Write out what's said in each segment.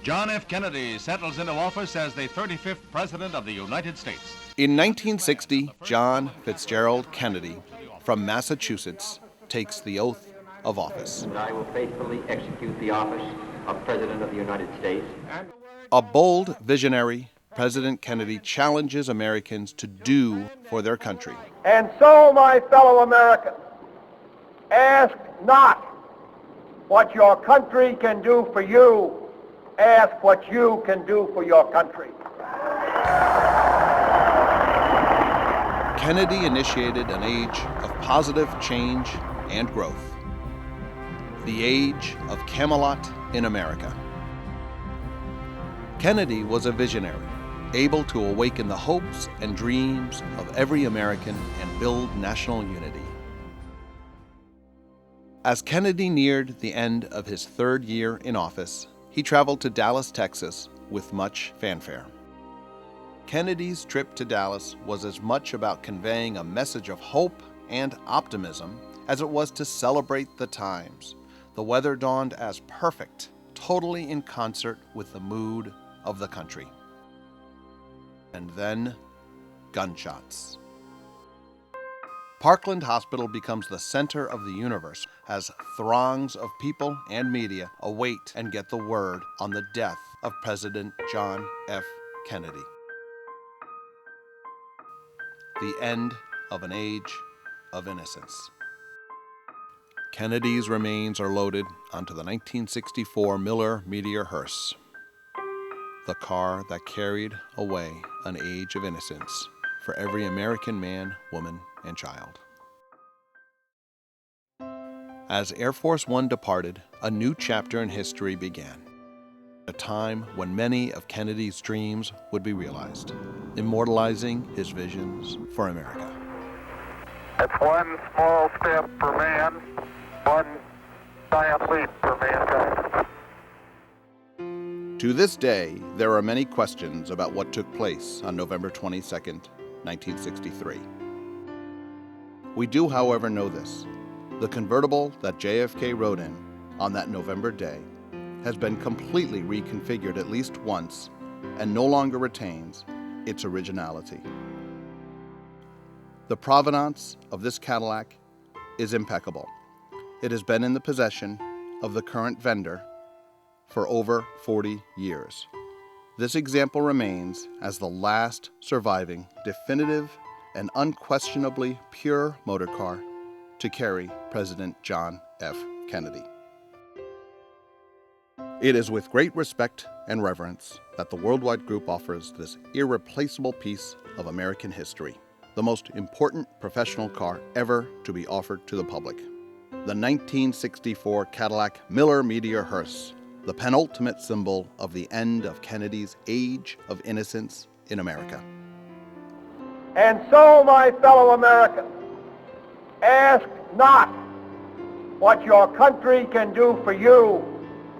John F. Kennedy settles into office as the 35th President of the United States. In 1960, John Fitzgerald Kennedy from Massachusetts takes the oath of office. I will faithfully execute the office of President of the United States. A bold visionary, President Kennedy challenges Americans to do for their country. And so, my fellow Americans, ask not what your country can do for you, ask what you can do for your country. Kennedy initiated an age of positive change and growth. The age of Camelot in America. Kennedy was a visionary, able to awaken the hopes and dreams of every American and build national unity. As Kennedy neared the end of his third year in office, he traveled to Dallas, Texas, with much fanfare. Kennedy's trip to Dallas was as much about conveying a message of hope and optimism as it was to celebrate the times. The weather dawned as perfect, totally in concert with the mood of the country. And then, gunshots. Parkland Hospital becomes the center of the universe as throngs of people and media await and get the word on the death of President John F. Kennedy. The end of an age of innocence. Kennedy's remains are loaded onto the 1964 Miller Meteor Hearse, the car that carried away an age of innocence for every American man, woman, and child. As Air Force One departed, a new chapter in history began. A time when many of Kennedy's dreams would be realized, immortalizing his visions for America. It's one small step for man, one giant leap for mankind. To this day, there are many questions about what took place on November 22nd, 1963. We do, however, know this. The convertible that JFK rode in on that November day has been completely reconfigured at least once and no longer retains its originality. The provenance of this Cadillac is impeccable. It has been in the possession of the current vendor for over 40 years. This example remains as the last surviving, definitive, and unquestionably pure motor car to carry President John F. Kennedy. It is with great respect and reverence that the Worldwide Group offers this irreplaceable piece of American history, the most important professional car ever to be offered to the public. The 1964 Cadillac Miller Meteor Hearse, the penultimate symbol of the end of Kennedy's age of innocence in America. And so, my fellow Americans, ask not what your country can do for you,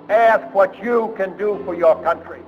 ask what you can do for your country.